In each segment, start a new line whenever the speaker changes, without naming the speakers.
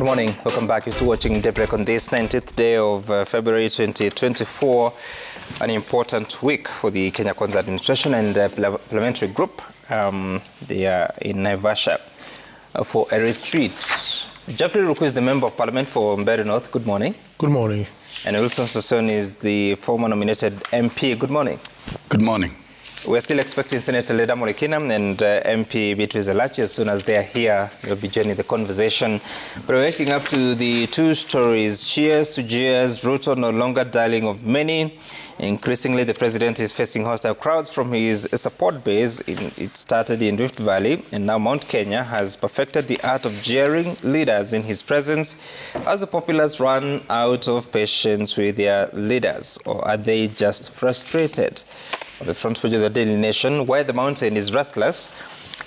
morning. Welcome back. You're still watching Daybreak on this 19th day of February 2024. An important week for the Kenya Kwanza administration and the parliamentary group. They are in Naivasha for a retreat. Geoffrey Ruku is the Member of Parliament for Mbeere North. Good morning.
Good morning.
And Wilson Sossion is the former nominated MP. Good morning.
Good morning.
We're still expecting Senator Leda Molekina and MP Beatrice Elachi. As soon as they are here, they'll be joining the conversation. But we're waking up to the two stories. Cheers to jeers, Ruto no longer darling of many. Increasingly, the president is facing hostile crowds from his support base. It started in Rift Valley, and now Mount Kenya has perfected the art of jeering leaders in his presence as the populace run out of patience with their leaders. Or are they just frustrated? On the front page of the Daily Nation, where the mountain is restless.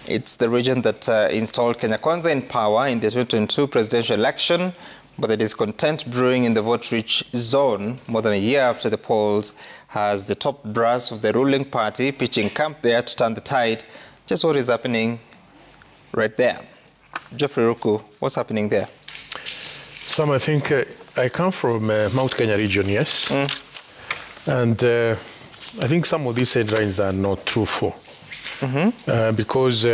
It's the region that installed Kenya Kwanza in power in the 2022 presidential election, but the discontent brewing in the vote-rich zone more than a year after the polls has the top brass of the ruling party pitching camp there to turn the tide. Just what is happening right there. Geoffrey Ruku, what's happening there?
Sam, I think I come from Mount Kenya region, yes. And I think some of these headlines are not truthful. Because,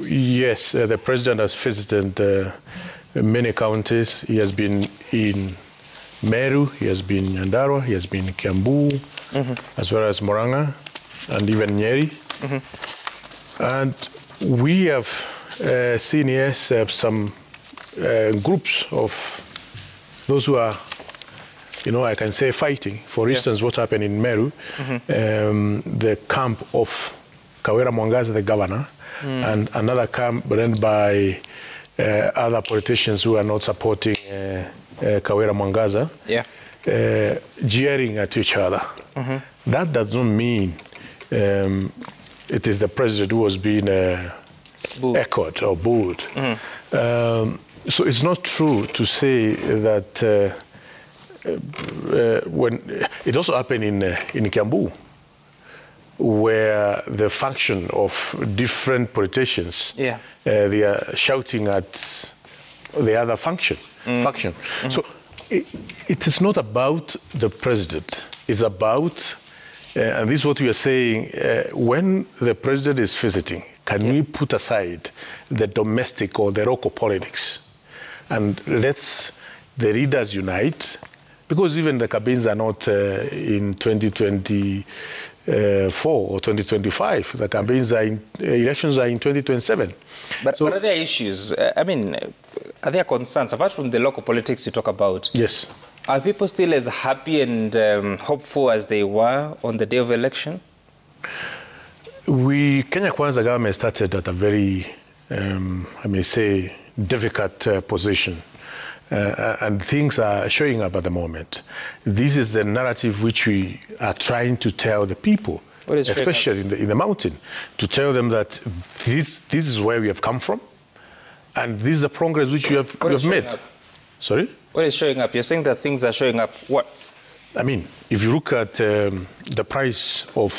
yes, the president has visited many counties. He has been in Meru, he has been in Nyandarua, he has been in Kiambu, as well as Murang'a, and even Nyeri. And we have seen, yes, some groups of those who are, you know, I can say fighting. For instance, what happened in Meru, the camp of Kawira Mwangaza, the governor, and another camp run by other politicians who are not supporting Kawira Mwangaza, jeering at each other. That does not mean it is the president who was being echoed or booed. So it's not true to say that when it also happened in Kiambu, where the faction of different politicians, they are shouting at the other faction. So it is not about the president. It's about, and this is what we are saying, when the president is visiting, can we put aside the domestic or the local politics and let the leaders unite? Because even the cabins are not in 2024 or 2025. The campaigns are elections are in 2027.
But are there issues? I mean, are there concerns apart from the local politics you talk about?
Yes.
Are people still as happy and hopeful as they were on the day of election?
Kenya Kwanza government started at a very, I may say, difficult position. And things are showing up at the moment. This is the narrative which we are trying to tell the people, especially in the mountain, to tell them that this is where we have come from, and this is the progress which we have made. Sorry?
What is showing up? You're saying that things are showing up. What?
I mean, if you look at the price of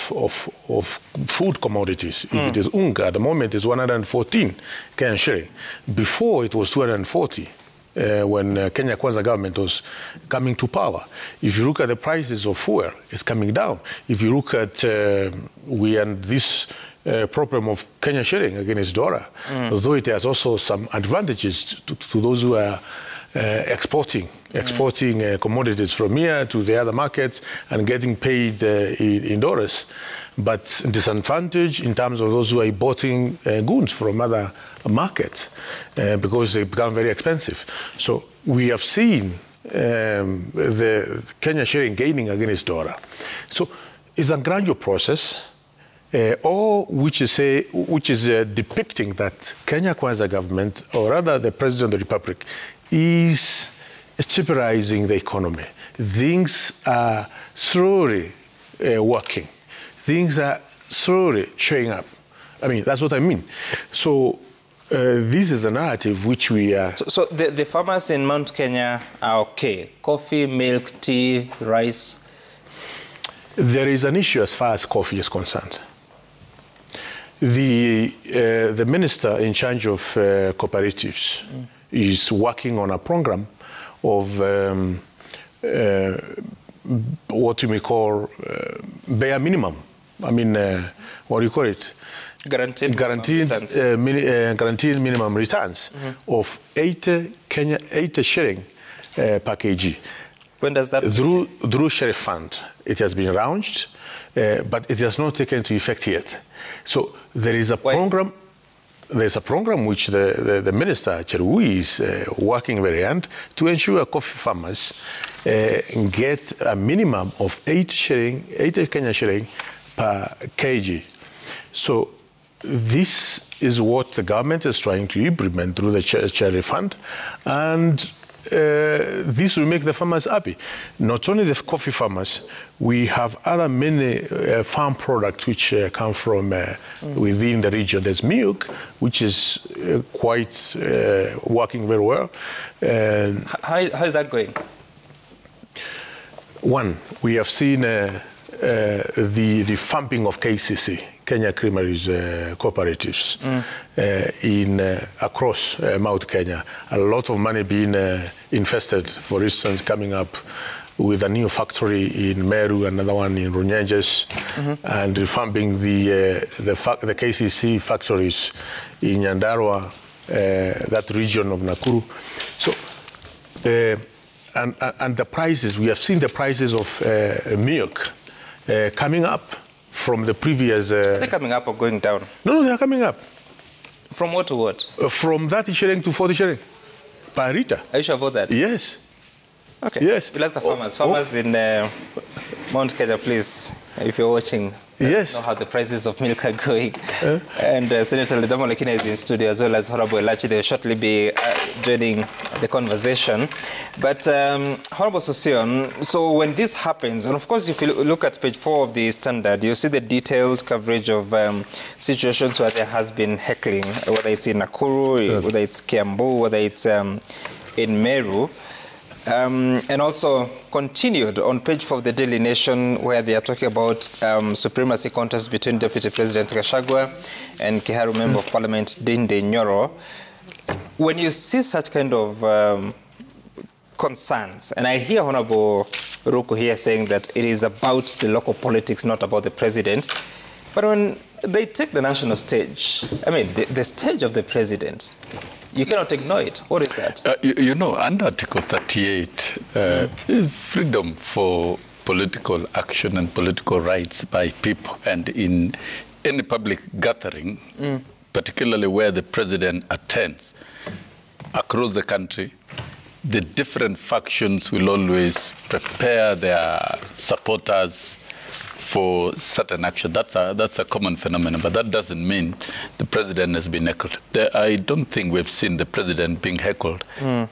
food commodities, if it is unga, at the moment it's 114 Kenyan shilling. Before it was 240. When Kenya Kwanza government was coming to power. If you look at the prices of fuel, it's coming down. If you look at this problem of Kenya shilling against dollar, although it has also some advantages to those who are exporting commodities from here to the other markets and getting paid in dollars, but disadvantage in terms of those who are importing goods from other markets because they become very expensive. So we have seen the Kenya shilling gaining against dollar. So it's a gradual process, which is depicting that Kenya Kwanza government, or rather the President of the Republic, is stabilizing the economy. Things are slowly working. Things are slowly showing up. I mean, that's what I mean. So this is a narrative which we are...
So the farmers in Mount Kenya are okay? Coffee, milk, tea, rice?
There is an issue as far as coffee is concerned. The minister in charge of cooperatives is working on a program of what you may call bare minimum. I mean, what do you call it?
Guaranteed
minimum returns of 80 shilling per kg.
When does that?
Through Sheriff Fund, it has been launched, but it has not taken into effect yet. So there is a program. There's a program which the Minister, Cherui, is working very hard to ensure coffee farmers get a minimum of 80 Kenya shilling per kg. So this is what the government is trying to implement through the Cherry Fund, and this will make the farmers happy. Not only the coffee farmers, we have other many farm products which come from within the region. There's milk, which is quite working very well.
How is that going? One,
we have seen the revamping of KCC, Kenya Creameries Cooperatives, across Mount Kenya. A lot of money being invested, for instance, coming up with a new factory in Meru, another one in Runyenjes, and revamping the KCC factories in Nyandarua, that region of Nakuru. So, and the prices, we have seen the prices of milk coming up from the previous...
Are they coming up or going down?
No, they are coming up.
From what to what?
From 30 shilling to 40 shilling per litre.
Are you sure about that?
Yes.
Okay.
Yes.
We'll ask the farmers. Farmers in Mount Kenya, please, if you're watching,
yes,
know how the prices of milk are going. And Senator Ledamo Lekina is in studio, as well as Honorable Elachi. They'll shortly be joining the conversation. But Honorable Sosion, so when this happens, and of course if you look at page 4 of the Standard, you see the detailed coverage of situations where there has been heckling, whether it's in Nakuru, whether it's Kiambu, whether it's in Meru. And also continued on page 4 of the Daily Nation, where they are talking about supremacy contest between Deputy President Gachagua and Kiharu Member of Parliament Dinde Nyoro. When you see such kind of concerns, and I hear Honorable Ruku here saying that it is about the local politics, not about the president, but when they take the national stage, I mean, the stage of the president, you cannot ignore it. What is that?
You know, under Article 38, freedom for political action and political rights by people, and in any public gathering, particularly where the president attends across the country, the different factions will always prepare their supporters for certain action. That's a common phenomenon, but that doesn't mean the president has been heckled. I don't think we've seen the president being heckled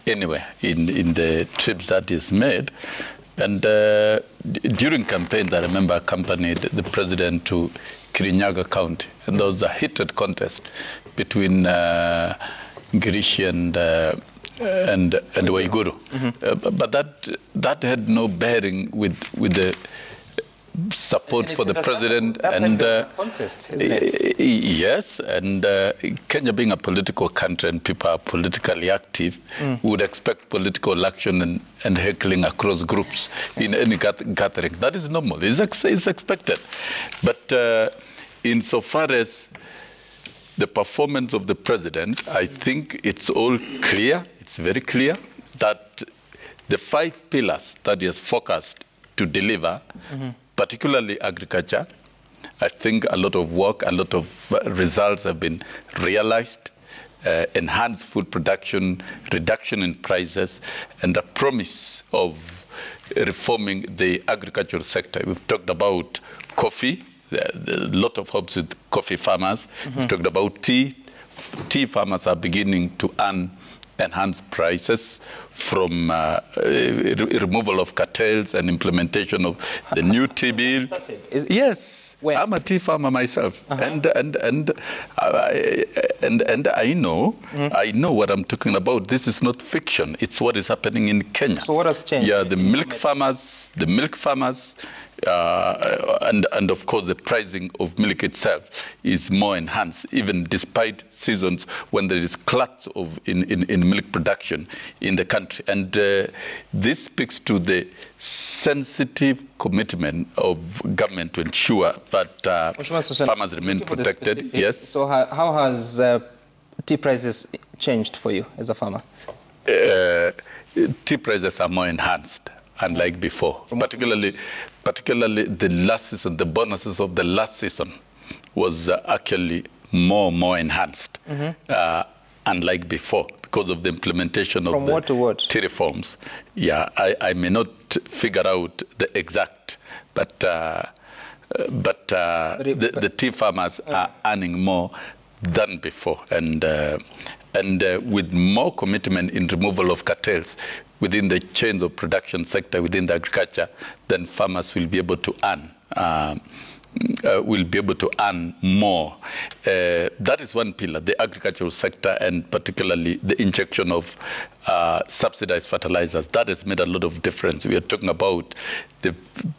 anywhere in the trips that he's made. And during campaigns, I remember accompanied the president to Kirinyaga County, and there was a heated contest between Girishi and Waiguru. But that had no bearing with the support for the president.
And contest, isn't it?
Yes, and Kenya being a political country and people are politically active, would expect political action and heckling across groups in any gathering. That is normal. It's expected. But insofar as the performance of the president, I think it's all clear. It's very clear that the 5 pillars that he has focused to deliver, particularly agriculture, I think a lot of work, a lot of results have been realized. Enhanced food production, reduction in prices, and a promise of reforming the agricultural sector. We've talked about coffee, a lot of hopes with coffee farmers. We've talked about tea. Tea farmers are beginning to earn enhanced prices from removal of cartels and implementation of the new tea bill. Yes, where? I'm a tea farmer myself, and I know what I'm talking about. This is not fiction; it's what is happening in Kenya.
So what has changed?
Yeah, the milk farmers and of course the pricing of milk itself is more enhanced, even despite seasons when there is glut in milk production in the country. And this speaks to the sensitive commitment of government to ensure that farmers remain protected. Yes.
So how has tea prices changed for you as a farmer?
Tea prices are more enhanced, unlike before. Particularly the last season, the bonuses of the last season was actually more enhanced, unlike before, because of the implementation of the tea reforms. Yeah, I may not figure out the exact, but the tea farmers are earning more than before, and with more commitment in removal of cartels within the chains of production sector, within the agriculture, then farmers will be able to earn. More. That is one pillar, the agricultural sector, and particularly the injection of subsidized fertilizers. That has made a lot of difference. We are talking about the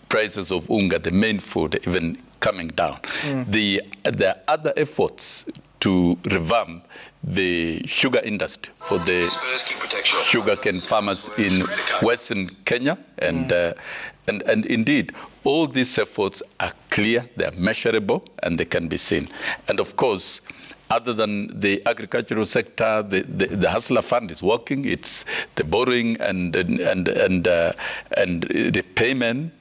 prices of unga, the main food, even coming down. There are other efforts to revamp the sugar industry for the sugarcane farmers in Western Kenya, and indeed, all these efforts are clear, they are measurable, and they can be seen. And of course, other than the agricultural sector, the Hustler Fund is working. It's the borrowing and repayment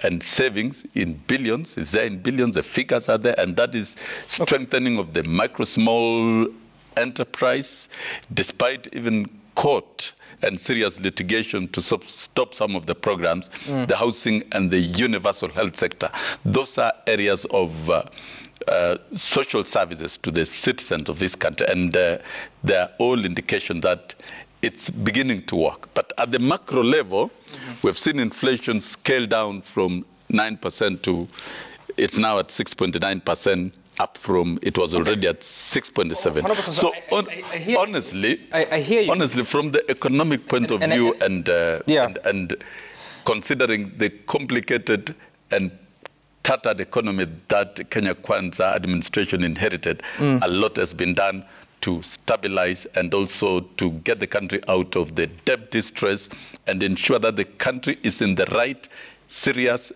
and savings in billions. Is there in billions? The figures are there, and that is strengthening of the micro small enterprise, despite even court and serious litigation to stop some of the programs, the housing and the universal health sector. Those are areas of social services to the citizens of this country, and they are all indication that it's beginning to work. But at the macro level, we've seen inflation scale down from 9% to, it's now at 6.9%, up from, it was already at 6.7. So
I hear you.
Honestly, from the economic point of view and considering the complicated and tattered economy that Kenya Kwanza administration inherited, a lot has been done to stabilize and also to get the country out of the debt distress and ensure that the country is in the right, serious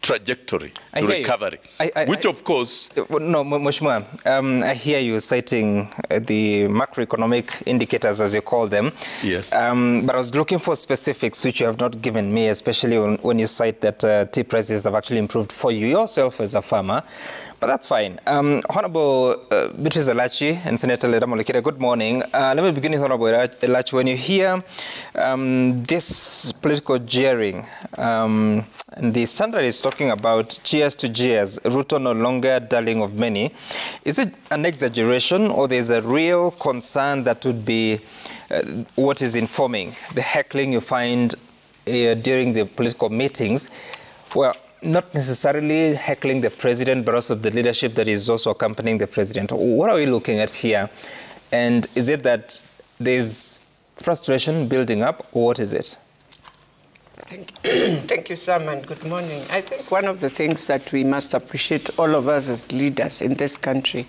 trajectory to recovery, which of course...
No, Mheshimiwa, I hear you citing the macroeconomic indicators, as you call them.
Yes.
But I was looking for specifics, which you have not given me, especially when you cite that tea prices have actually improved for you yourself as a farmer. But that's fine. Honorable Beatrice Elachi and Senator Leda Molekile, good morning. Let me begin with Honorable Elachi. When you hear this political jeering, and the Standard is talking about cheers to jeers, Ruto no longer darling of many. Is it an exaggeration, or there's a real concern that would be what is informing the heckling you find during the political meetings? Well, not necessarily heckling the president, but also the leadership that is also accompanying the president. What are we looking at here? And is it that there's frustration building up, or what is it?
Thank you, Sam, and good morning. I think one of the things that we must appreciate, all of us as leaders in this country,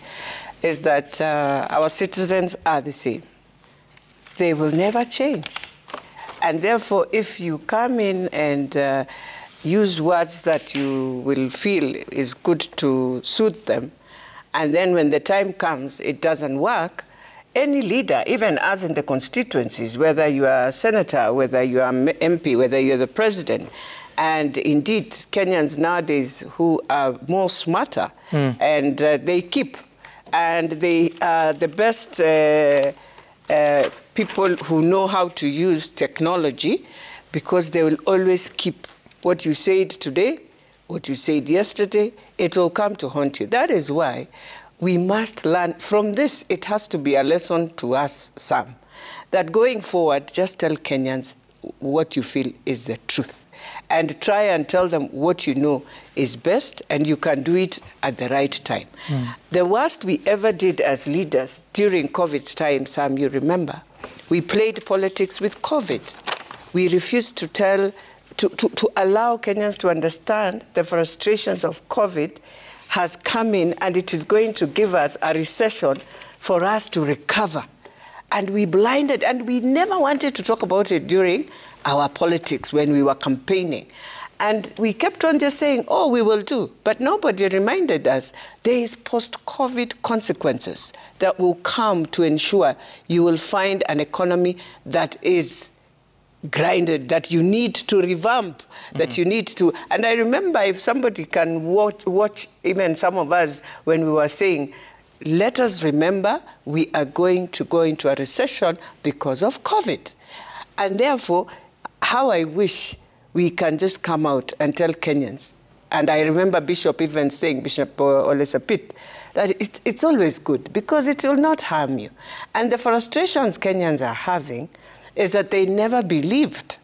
is that our citizens are the same. They will never change. And therefore, if you come in and use words that you will feel is good to soothe them, and then when the time comes, it doesn't work, any leader, even us in the constituencies, whether you are a senator, whether you are MP, whether you're the president, and indeed Kenyans nowadays who are more smarter, and they keep, and they are the best people who know how to use technology, because they will always keep what you said today, what you said yesterday, it will come to haunt you. That is why we must learn from this. It has to be a lesson to us, Sam, that going forward, just tell Kenyans what you feel is the truth, and try and tell them what you know is best, and you can do it at the right time. The worst we ever did as leaders during COVID time, Sam, you remember, we played politics with COVID. We refused to tell to allow Kenyans to understand the frustrations of COVID has come in, and it is going to give us a recession for us to recover. And we blinded, and we never wanted to talk about it during our politics when we were campaigning. And we kept on just saying, oh, we will do. But nobody reminded us there is post-COVID consequences that will come to ensure you will find an economy that is grinded, that you need to revamp, that you need to. And I remember, if somebody can watch even some of us when we were saying, let us remember we are going to go into a recession because of COVID. And therefore, how I wish we can just come out and tell Kenyans. And I remember Bishop even saying, Bishop Ole Sapit, that it's always good because it will not harm you. And the frustrations Kenyans are having is that they never believed.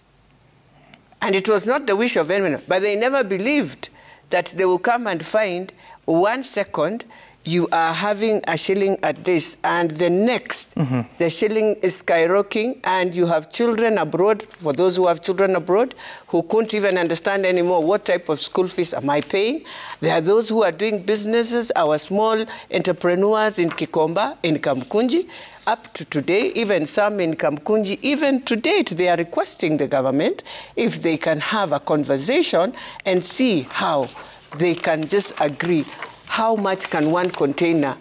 And it was not the wish of anyone, but they never believed that they will come and find 1 second you are having a shilling at this, and the next, the shilling is skyrocketing, and you have children abroad, for those who have children abroad, who couldn't even understand anymore what type of school fees am I paying. There are those who are doing businesses, our small entrepreneurs in Kikomba, in Kamkunji, up to today, even some in Kamkunji, even to date, they are requesting the government if they can have a conversation and see how they can just agree how much can one container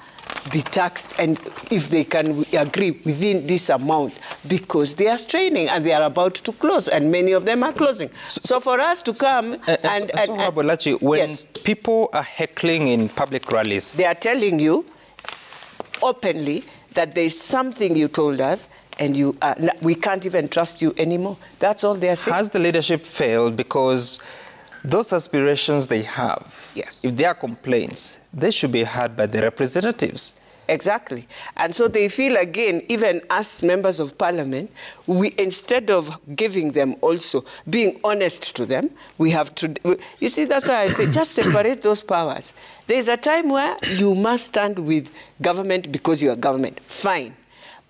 be taxed, and if they can agree within this amount, because they are straining and they are about to close, and many of them are closing. So for us to come and
when
yes,
people are heckling in public rallies,
they are telling you openly that there is something you told us, and we can't even trust you anymore. That's all they are saying.
Has the leadership failed? Because those aspirations they have,
yes,
if there are complaints, they should be heard by the representatives.
Exactly. And so they feel, again, even as members of parliament, we, instead of giving them also, being honest to them, we have to, you see, that's why I say, just separate those powers. There's a time where you must stand with government because you are government. Fine.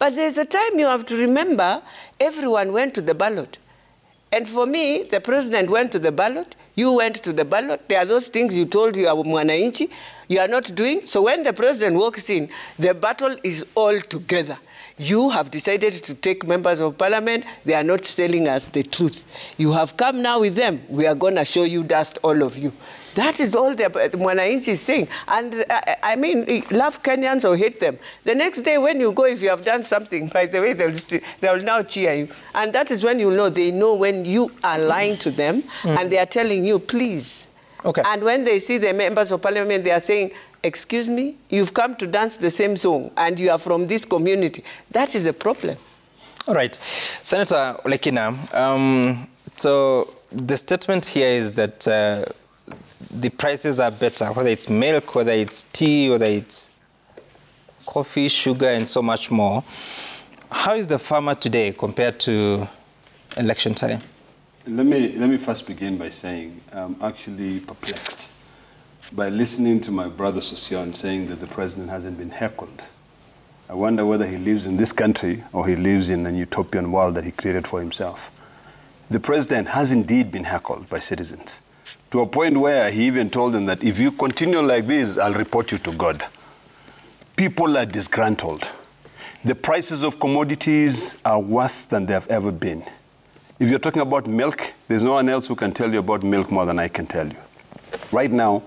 But there's a time you have to remember everyone went to the ballot. And for me, the president went to the ballot, you went to the ballot. There are those things you told you are Mwananchi, you are not doing. So when the president walks in, the battle is all together. You have decided to take members of parliament, they are not telling us the truth. You have come now with them, we are going to show you dust, all of you. That is all the Mwananchi is saying. And I mean, love Kenyans or hate them. The next day when you go, if you have done something, by the way, they will now cheer you. And that is when you know, they know when you are lying to them, and they are telling you, please.
Okay.
And when they see the members of parliament, they are saying, excuse me, you've come to dance the same song, and you are from this community. That is a problem.
All right. Senator Lekina, so the statement here is that the prices are better, whether it's milk, whether it's tea, whether it's coffee, sugar, and so much more. How is the farmer today compared to election time?
Let me first begin by saying I'm actually perplexed by listening to my brother Sosyon saying that the president hasn't been heckled. I wonder whether he lives in this country or he lives in an utopian world that he created for himself. The president has indeed been heckled by citizens, to a point where he even told them that if you continue like this, I'll report you to God. People are disgruntled. The prices of commodities are worse than they have ever been. If you're talking about milk, there's no one else who can tell you about milk more than I can tell you. Right now,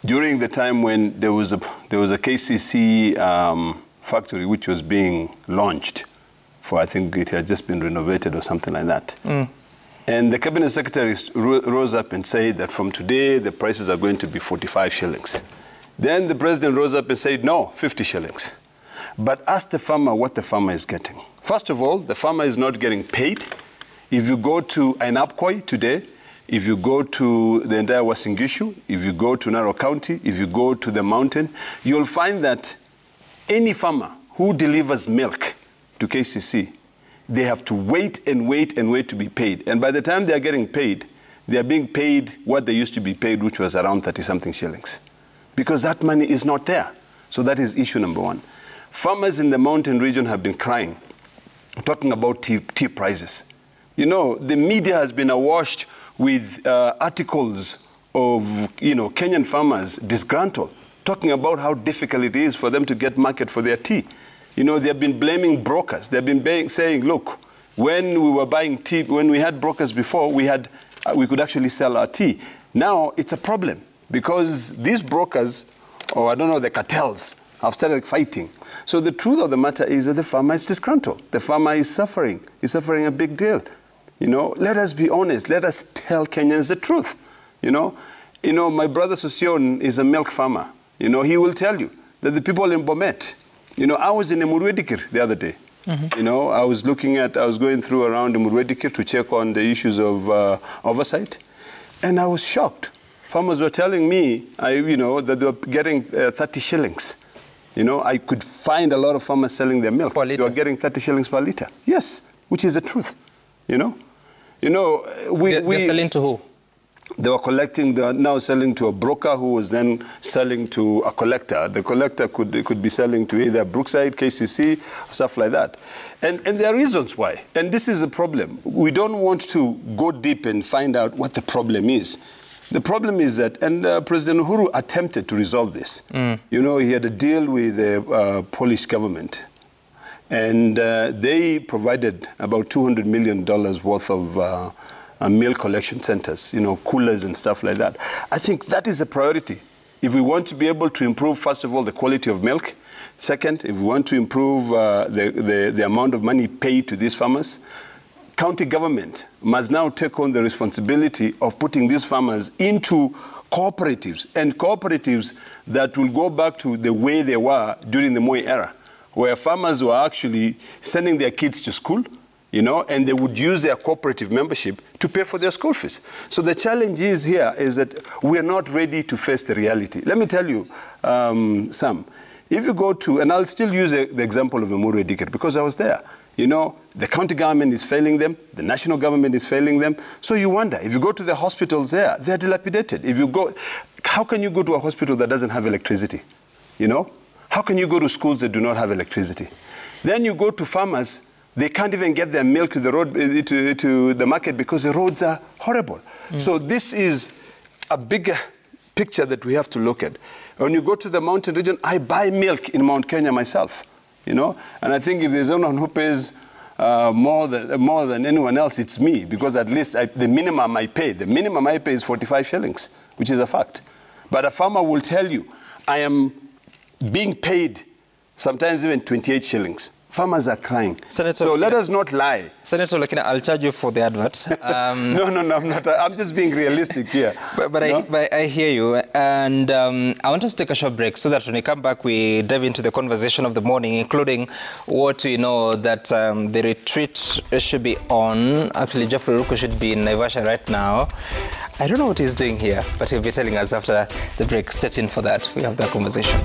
during the time when there was a KCC factory which was being launched for, I think it had just been renovated or something like that. And the cabinet secretary rose up and said that from today, the prices are going to be 45 shillings. Then the president rose up and said, no, 50 shillings. But ask the farmer what the farmer is getting. First of all, the farmer is not getting paid. If you go to Ainabkoi today, if you go to the entire Uasin Gishu, if you go to Narok County, if you go to the mountain, you'll find that any farmer who delivers milk to KCC, they have to wait and wait and wait to be paid. And by the time they are getting paid, they are being paid what they used to be paid, which was around 30-something shillings. Because that money is not there. So that is issue number one. Farmers in the mountain region have been crying, talking about tea prices. You know, the media has been awash with articles of, Kenyan farmers disgruntled, talking about how difficult it is for them to get market for their tea. You know, they've been blaming brokers. They've been saying, look, when we were buying tea, when we had brokers before, we could actually sell our tea. Now it's a problem because these brokers, or I don't know, the cartels, have started fighting. So the truth of the matter is that the farmer is disgruntled. The farmer is suffering. He's suffering a big deal. You know, let us be honest. Let us tell Kenyans the truth. You know, my brother Sosion is a milk farmer. You know, he will tell you that the people in Bomet, I was in Emurue Dikir the other day. Mm-hmm. You know, I was going through around Emurue Dikir to check on the issues of oversight. And I was shocked. Farmers were telling me, that they were getting 30 shillings. You know, I could find a lot of farmers selling their milk. They were getting 30 shillings per litre. Yes, which is the truth. They're
selling to who?
They were collecting, they are now selling to a broker who was then selling to a collector. The collector could be selling to either Brookside, KCC, or stuff like that. And there are reasons why. And this is a problem. We don't want to go deep and find out what the problem is. The problem is that, and President Uhuru attempted to resolve this. You know, he had a deal with the Polish government. And they provided about $200 million worth of milk collection centers, coolers and stuff like that. I think that is a priority. If we want to be able to improve, first of all, the quality of milk. Second, if we want to improve the amount of money paid to these farmers, county government must now take on the responsibility of putting these farmers into cooperatives, and cooperatives that will go back to the way they were during the Moi era, where farmers were actually sending their kids to school, and they would use their cooperative membership to pay for their school fees. So the challenge is that we are not ready to face the reality. Let me tell you, Sam, if you go to, and I'll still use the example of Emurue Dikir because I was there. The county government is failing them, the national government is failing them. So you wonder, if you go to the hospitals there, they're dilapidated. How can you go to a hospital that doesn't have electricity? How can you go to schools that do not have electricity? Then you go to farmers, they can't even get their milk to the road, to the market because the roads are horrible. So this is a bigger picture that we have to look at. When you go to the mountain region, I buy milk in Mount Kenya myself, and I think if there's someone who pays more than anyone else, it's me, because at least the minimum I pay is 45 shillings, which is a fact. But a farmer will tell you, I am being paid sometimes even 28 shillings. Farmers are crying. Senator, so let us not lie.
Senator Lekina, I'll charge you for the advert.
No, I'm not. I'm just being realistic here.
But I hear you. And I want us to take a short break so that when we come back, we dive into the conversation of the morning, including what we know that the retreat should be on. Actually, Geoffrey Ruku should be in Naivasha right now. I don't know what he's doing here, but he'll be telling us after the break. Stay tuned for that. We have that conversation.